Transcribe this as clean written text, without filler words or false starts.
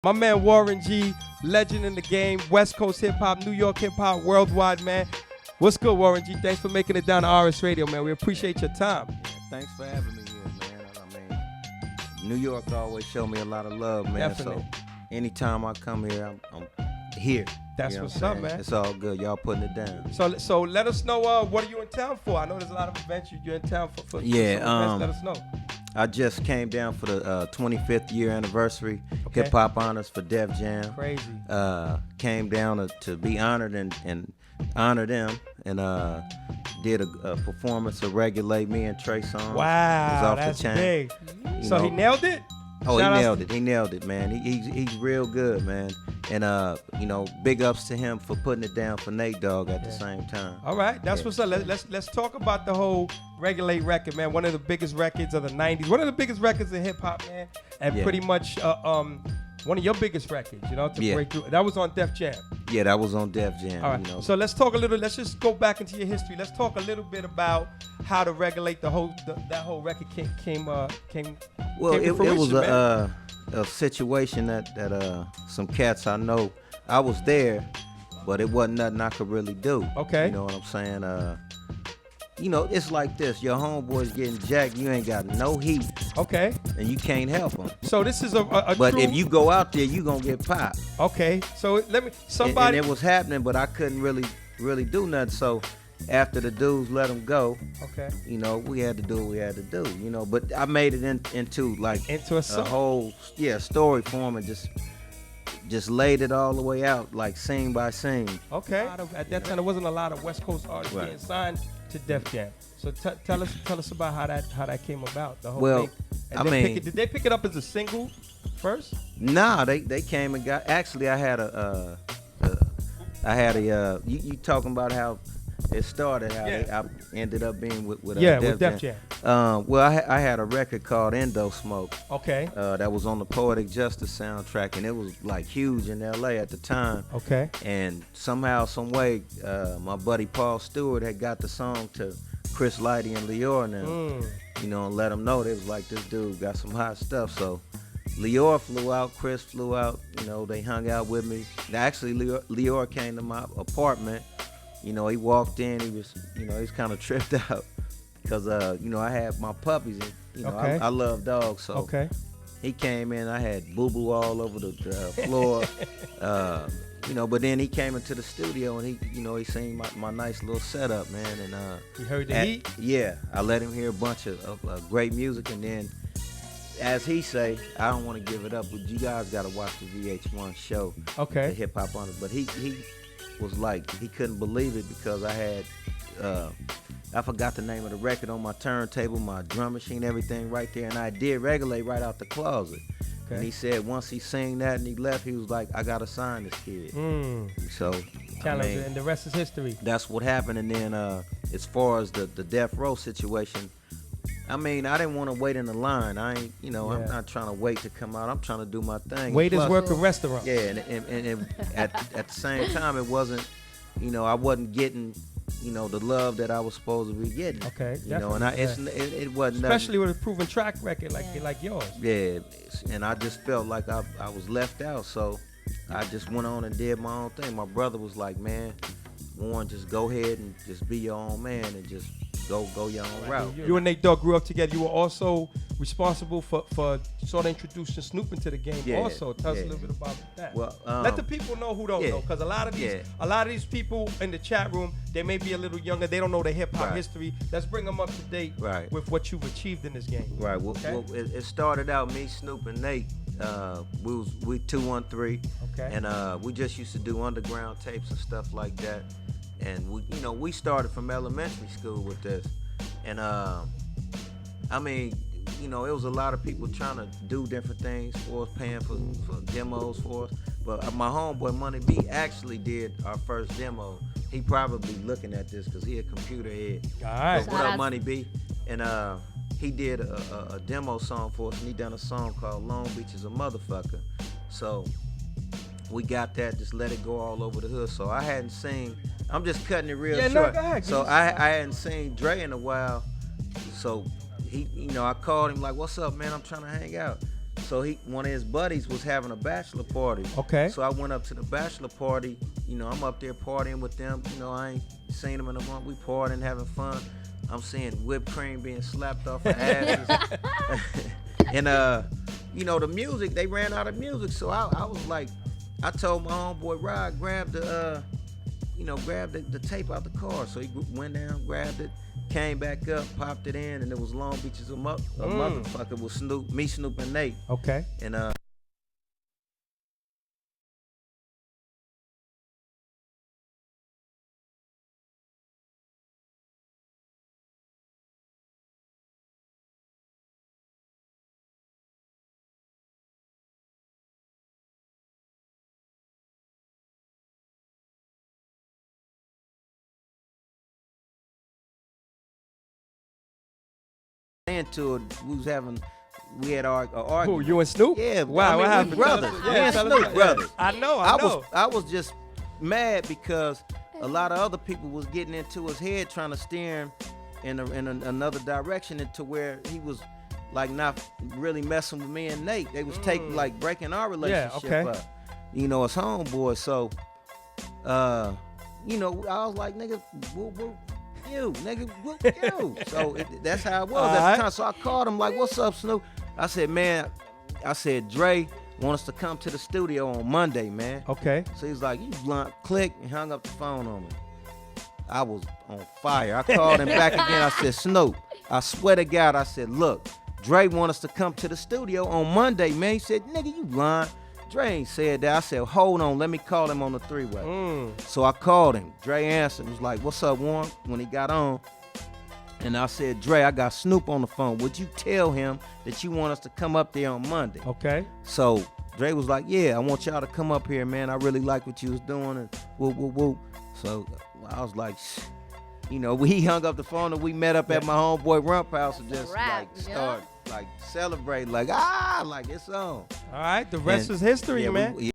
My man Warren G, legend in the game, West Coast hip hop, New York hip hop, worldwide, man. What's good, Warren G? Thanks for making it down to RS Radio, man. We appreciate your time. Yeah, thanks for having me here, man. I mean, New York always show me a lot of love, man. Definitely. So anytime I come here, I'm here. That's you know what's what up, I'm saying? man. It's all good. Y'all putting it down. So let us know what are you in town for? I know there's a lot of events you're in town for Yeah, some events. Let us know. I just came down for the 25th year anniversary Okay. hip hop honors for DEFJAM. Crazy. Came down to be honored and honor them, and did a performance of Regulate Me and Trey song. Wow, off the that's chain. big. You So know. he nailed it? Oh, Shout outs he nailed it. He nailed it, man. He's real good, man. And big ups to him for putting it down for Nate Dogg at the same time. All right, that's Yeah. what's up. Let's talk about the whole Regulate record, man. One of the biggest records of the '90s. One of the biggest records in hip hop, man. And Yeah. pretty much one of your biggest records, to break through. That was on Def Jam. Yeah, that was on DEFJAM. All right. So let's talk a little. Let's just go back into your history. Let's talk a little bit about how to regulate that whole record came Well, to it fruition, was man. a situation that some cats I know, I was there, but it wasn't nothing I could really do. Okay. You know what I'm saying? It's like this. Your homeboy's getting jacked. You ain't got no heat, Okay. and you can't help them. So this is a But true, if you go out there, you going to get popped. okay. So let me And somebody. it was happening, but I couldn't really do nothing. So after the dudes let him go, Okay. we had to do what we had to do. But I made it into like Into a a song. whole story form, and just laid it all the way out, like scene by scene. Okay. At that time, there wasn't a lot of West Coast artists Right. getting signed to Def Jam. So tell us about how that came about. The whole Well, thing. And I then mean- did they pick it up as a single first? Nah, they came and got. Actually, I had you talking about how it started, how Yeah. I ended up being with With Def Def Jam. Jam. Well, I had a record called Endo Smoke. Okay. That was on the Poetic Justice soundtrack, and it was like huge in LA at the time. Okay. And somehow, some way, my buddy Paul Stewart had got the song to Chris Lighty and Leor and them, and let them know. They was like, this dude got some hot stuff. So Leor flew out, Chris flew out, they hung out with me. Actually, Leor came to my apartment. He walked in, he was kind of tripped out because, I had my puppies and, Okay. I love dogs. So Okay. he came in, I had boo-boo all over the floor. But then he came into the studio and he seen my nice little setup, man. And You heard the heat? yeah, I let him hear a bunch of great music, and then, as he say, I don't want to give it up, but you guys got to watch the VH1 show, the Okay. Hip Hop on it. But he was like, he couldn't believe it because I had, I forgot the name of the record on my turntable, my drum machine, everything right there, and I did Regulate right out the closet. Okay. And he said once he seen that and he left, he was like, I gotta sign this kid. So Talented, and the rest is history. that's what happened. And then as far as the death row situation, I didn't want to wait in the line. I ain't, I'm not trying to wait to come out. I'm trying to do my thing. Waiters Plus- work in restaurants. Yeah, and at the same time, it wasn't, I wasn't getting, the love that I was supposed to be getting. Okay, And it wasn't nothing. Especially with a proven track record like yours. Yeah, and I just felt like I was left out, so I just went on and did my own thing. My brother was like, man, Warren, just go ahead and just be your own man and just go your own route. You and Nate Dogg grew up together. You were also responsible for sort of introducing Snoop into the game. Yeah, Also, tell us a yeah. little bit about that. Well, let the people know who don't yeah, know, because a lot of these people in the chat room, they may be a little younger. They don't know the hip hop Right. history. Let's bring them up to date Right. with what you've achieved in this game. Right. Well, Okay. it started out me, Snoop, and Nate. We 213, Okay. and we just used to do underground tapes and stuff like that. And we started from elementary school with this, and it was a lot of people trying to do different things for us, paying for demos for us. But my homeboy Money B actually did our first demo. He probably looking at this because he a computer head. All right. What up, Money B? And he did a demo song for us, and he done a song called Long Beach is a Motherfucker. So we got that, just let it go all over the hood. So I hadn't seen, I'm just cutting it real Yeah, no, short. go ahead. So I hadn't seen Dre in a while. So he, I called him like, what's up, man? I'm trying to hang out. So one of his buddies was having a bachelor party. Okay. So I went up to the bachelor party. You know, I'm up there partying with them. You know, I ain't seen them in a month. We partying, having fun. I'm seeing whipped cream being slapped off of asses. And you know, the music, they ran out of music. So I was like, I told my homeboy Rod, grab the tape out the car. So he went down, grabbed it, came back up, popped it in, and it was Long Beach is a motherfucker with Snoop, me, Snoop, and Nate. Okay. And into it, we had our argument. Who, you and Snoop? Yeah. Wow, what happened? Brothers. Yeah, Me and tell us Snoop about- brothers. I know. I was just mad because a lot of other people was getting into his head, trying to steer him in another direction, into where he was like not really messing with me and Nate. They was taking like breaking our relationship up. You know, as homeboys. So, you know, I was like, nigga, whoop, you, nigga, whoop you. So that's how it was at the time. So I called him like, what's up, Snoop? I said, man, Dre want us to come to the studio on Monday, man. Okay. So he's like, you blunt, click, and hung up the phone on me. I was on fire. I called him back again. I said, Snoop, I swear to God, I said, look, Dre want us to come to the studio on Monday, man. He said, nigga, you lying. Dre ain't said that. I said, hold on, let me call him on the three-way. So I called him. Dre answered, was like, what's up, Warren? When he got on, and I said, Dre, I got Snoop on the phone. Would you tell him that you want us to come up there on Monday? Okay. So Dre was like, yeah, I want y'all to come up here, man. I really like what you was doing, and whoop, whoop, whoop. So I was like, you know, he hung up the phone and we met up at my homeboy Rump house and just start like celebrate, like like it's on. All right, the rest is history, man.